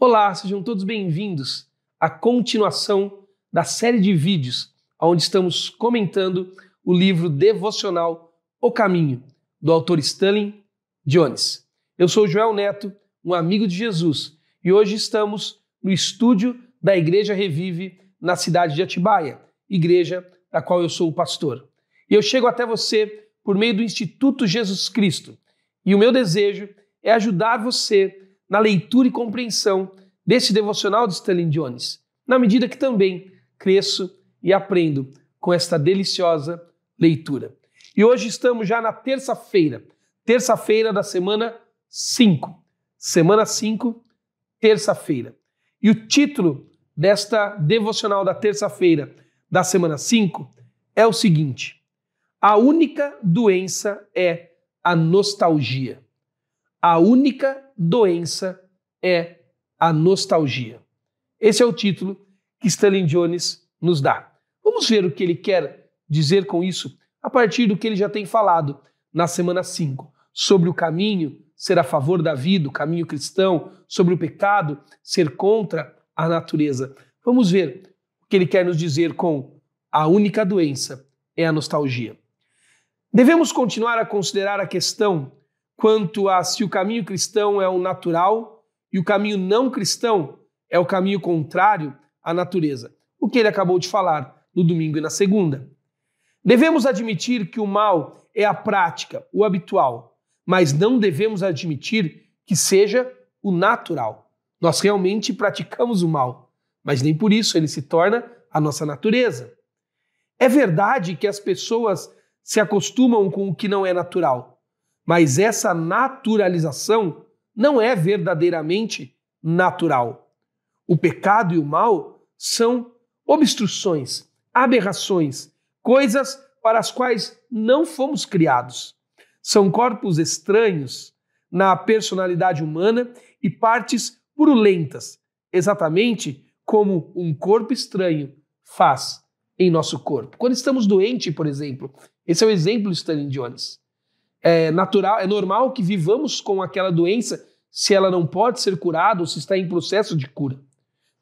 Olá, sejam todos bem-vindos à continuação da série de vídeos onde estamos comentando o livro devocional O Caminho, do autor Stanley Jones. Eu sou Joel Neto, um amigo de Jesus, e hoje estamos no estúdio da Igreja Revive na cidade de Atibaia, igreja da qual eu sou o pastor. E eu chego até você por meio do Instituto Jesus Cristo, e o meu desejo é ajudar você na leitura e compreensão desse devocional de Stanley Jones, na medida que também cresço e aprendo com esta deliciosa leitura. E hoje estamos já na terça-feira da semana 5. Semana 5, terça-feira. E o título desta devocional da terça-feira da semana 5 é o seguinte: a única doença é a nostalgia. A única doença é a nostalgia. Esse é o título que Stanley Jones nos dá. Vamos ver o que ele quer dizer com isso a partir do que ele já tem falado na semana 5, sobre o caminho ser a favor da vida, o caminho cristão, sobre o pecado ser contra a natureza. Vamos ver o que ele quer nos dizer com a única doença é a nostalgia. Devemos continuar a considerar a questão quanto a se o caminho cristão é o natural e o caminho não cristão é o caminho contrário à natureza, o que ele acabou de falar no domingo e na segunda. Devemos admitir que o mal é a prática, o habitual, mas não devemos admitir que seja o natural. Nós realmente praticamos o mal, mas nem por isso ele se torna a nossa natureza. É verdade que as pessoas se acostumam com o que não é natural, mas essa naturalização não é verdadeiramente natural. O pecado e o mal são obstruções, aberrações, coisas para as quais não fomos criados. São corpos estranhos na personalidade humana e partes purulentas, exatamente como um corpo estranho faz em nosso corpo. Quando estamos doentes, por exemplo, esse é o exemplo de Stanley Jones. É normal que vivamos com aquela doença se ela não pode ser curada ou se está em processo de cura.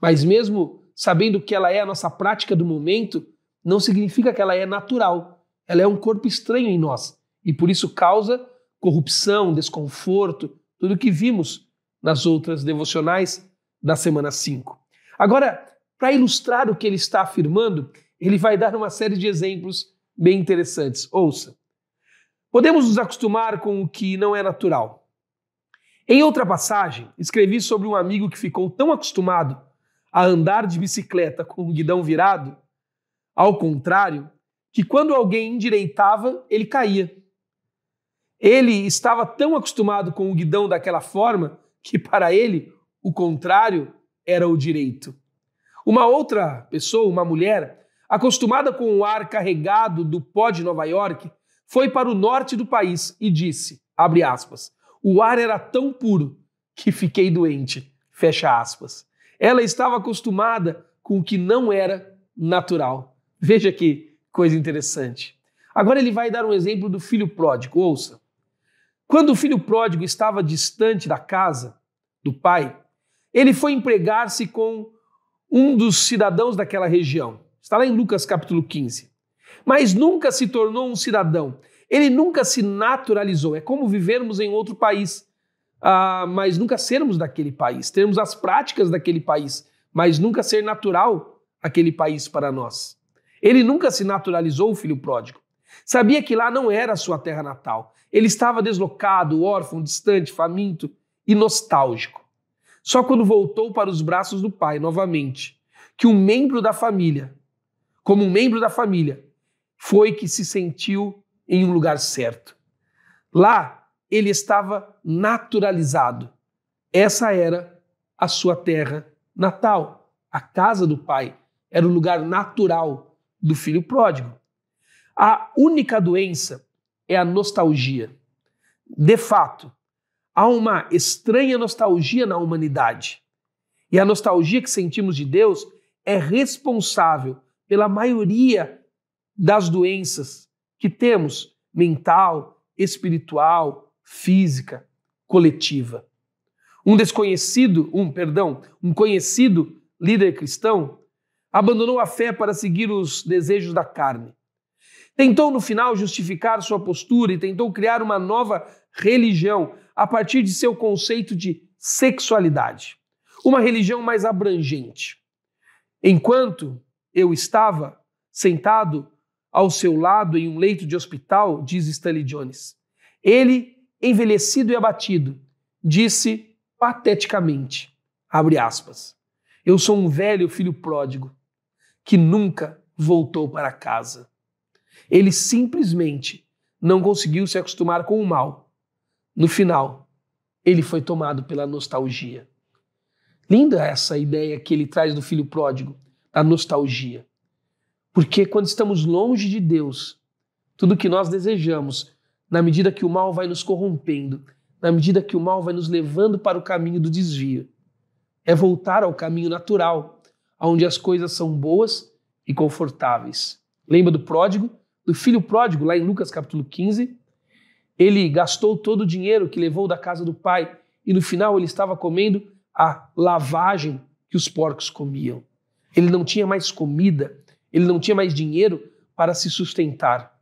Mas mesmo sabendo que ela é a nossa prática do momento, não significa que ela é natural. Ela é um corpo estranho em nós e por isso causa corrupção, desconforto, tudo o que vimos nas outras devocionais da semana 5. Agora, para ilustrar o que ele está afirmando, ele vai dar uma série de exemplos bem interessantes. Ouça. Podemos nos acostumar com o que não é natural. Em outra passagem, escrevi sobre um amigo que ficou tão acostumado a andar de bicicleta com o guidão virado, ao contrário, que quando alguém endireitava, ele caía. Ele estava tão acostumado com o guidão daquela forma que para ele o contrário era o direito. Uma outra pessoa, uma mulher, acostumada com o ar carregado do pó de Nova York, foi para o norte do país e disse, abre aspas, o ar era tão puro que fiquei doente, fecha aspas. Ela estava acostumada com o que não era natural. Veja que coisa interessante. Agora ele vai dar um exemplo do filho pródigo, ouça. Quando o filho pródigo estava distante da casa do pai, ele foi empregar-se com um dos cidadãos daquela região. Está lá em Lucas capítulo 15. Mas nunca se tornou um cidadão. Ele nunca se naturalizou. É como vivermos em outro país, mas nunca sermos daquele país. Termos as práticas daquele país, mas nunca ser natural aquele país para nós. Ele nunca se naturalizou, o filho pródigo. Sabia que lá não era a sua terra natal. Ele estava deslocado, órfão, distante, faminto e nostálgico. Só quando voltou para os braços do pai novamente, que como um membro da família, foi que se sentiu em um lugar certo. Lá, ele estava naturalizado. Essa era a sua terra natal. A casa do pai era o lugar natural do filho pródigo. A única doença é a nostalgia. De fato, há uma estranha nostalgia na humanidade. E a nostalgia que sentimos de Deus é responsável pela maioria das doenças que temos, mental, espiritual, física, coletiva. Um conhecido líder cristão abandonou a fé para seguir os desejos da carne. Tentou no final justificar sua postura e tentou criar uma nova religião a partir de seu conceito de sexualidade. Uma religião mais abrangente. Enquanto eu estava sentado ao seu lado em um leito de hospital, diz Stanley Jones, ele, envelhecido e abatido, disse pateticamente, abre aspas, eu sou um velho filho pródigo que nunca voltou para casa. Ele simplesmente não conseguiu se acostumar com o mal. No final, ele foi tomado pela nostalgia. Linda essa ideia que ele traz do filho pródigo, da nostalgia. Porque quando estamos longe de Deus, tudo que nós desejamos, na medida que o mal vai nos corrompendo, na medida que o mal vai nos levando para o caminho do desvio, é voltar ao caminho natural, onde as coisas são boas e confortáveis. Lembra do pródigo? Do filho pródigo, lá em Lucas capítulo 15, ele gastou todo o dinheiro que levou da casa do pai e no final ele estava comendo a lavagem que os porcos comiam. Ele não tinha mais comida, ele não tinha mais dinheiro para se sustentar.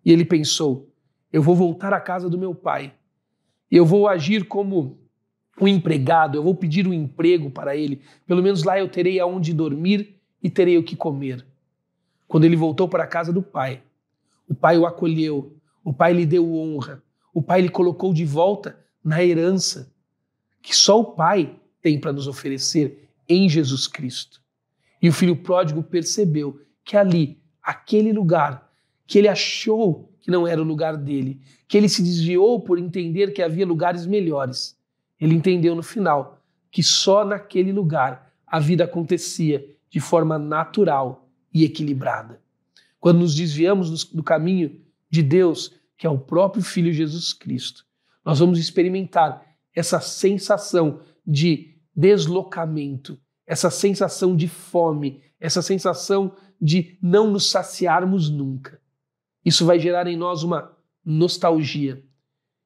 E ele pensou, eu vou voltar à casa do meu pai, eu vou agir como um empregado, eu vou pedir um emprego para ele, pelo menos lá eu terei aonde dormir e terei o que comer. Quando ele voltou para a casa do pai, o pai o acolheu, o pai lhe deu honra, o pai lhe colocou de volta na herança que só o pai tem para nos oferecer em Jesus Cristo. E o filho pródigo percebeu que ali, aquele lugar, que ele achou que não era o lugar dele, que ele se desviou por entender que havia lugares melhores, ele entendeu no final que só naquele lugar a vida acontecia de forma natural e equilibrada. Quando nos desviamos do caminho de Deus, que é o próprio Filho Jesus Cristo, nós vamos experimentar essa sensação de deslocamento, essa sensação de fome, essa sensação de não nos saciarmos nunca. Isso vai gerar em nós uma nostalgia.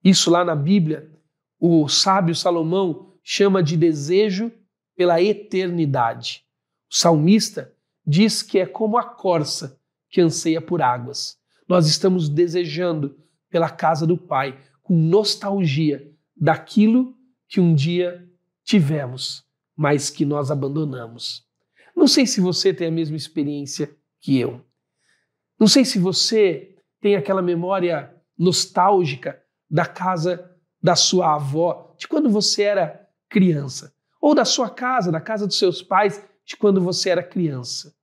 Isso lá na Bíblia, o sábio Salomão chama de desejo pela eternidade. O salmista diz que é como a corça que anseia por águas. Nós estamos desejando pela casa do Pai, com nostalgia daquilo que um dia tivemos, mas que nós abandonamos. Não sei se você tem a mesma experiência que eu. Não sei se você tem aquela memória nostálgica da casa da sua avó, de quando você era criança, ou da sua casa, da casa dos seus pais, de quando você era criança.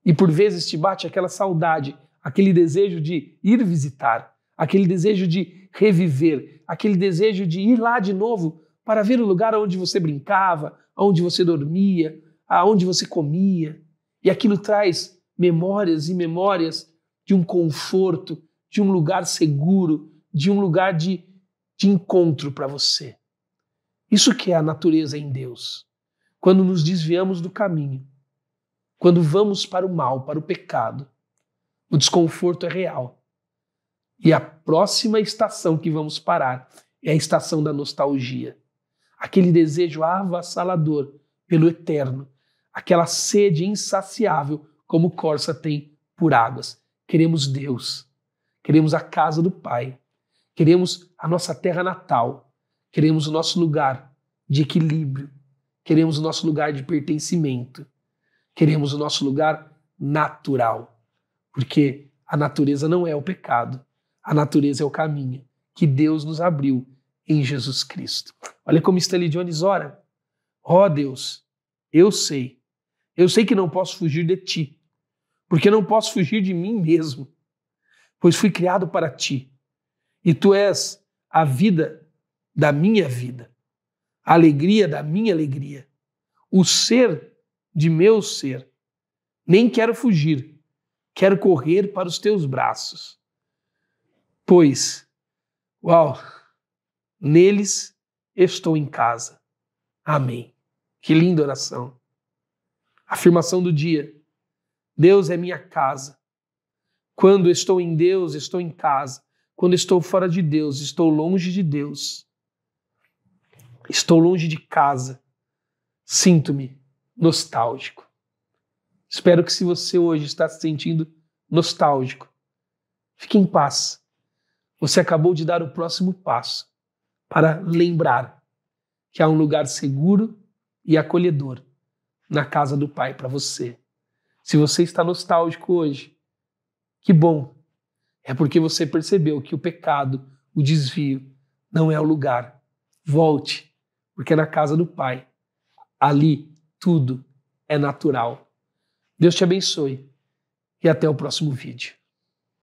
E por vezes te bate aquela saudade, aquele desejo de ir visitar, aquele desejo de reviver, aquele desejo de ir lá de novo para ver o lugar onde você brincava, onde você dormia, aonde você comia. E aquilo traz memórias e memórias de um conforto, de um lugar seguro, de um lugar de encontro para você. Isso que é a natureza em Deus. Quando nos desviamos do caminho, quando vamos para o mal, para o pecado, o desconforto é real. E a próxima estação que vamos parar é a estação da nostalgia. Aquele desejo avassalador pelo eterno, aquela sede insaciável como corça tem por águas. Queremos Deus, queremos a casa do Pai, queremos a nossa terra natal, queremos o nosso lugar de equilíbrio, queremos o nosso lugar de pertencimento, queremos o nosso lugar natural, porque a natureza não é o pecado, a natureza é o caminho que Deus nos abriu em Jesus Cristo. Olha como Stanley Jones ora. Ó Deus, eu sei que não posso fugir de ti, porque não posso fugir de mim mesmo, pois fui criado para ti, e tu és a vida da minha vida, a alegria da minha alegria, o ser de meu ser. Nem quero fugir, quero correr para os teus braços, pois, neles estou em casa. Amém. Que linda oração. Afirmação do dia. Deus é minha casa. Quando estou em Deus, estou em casa. Quando estou fora de Deus, estou longe de Deus. Estou longe de casa. Sinto-me nostálgico. Espero que se você hoje está se sentindo nostálgico, fique em paz. Você acabou de dar o próximo passo para lembrar que há um lugar seguro e acolhedor na casa do Pai para você. Se você está nostálgico hoje, que bom. É porque você percebeu que o pecado, o desvio, não é o lugar. Volte, porque é na casa do Pai. Ali, tudo é natural. Deus te abençoe e até o próximo vídeo.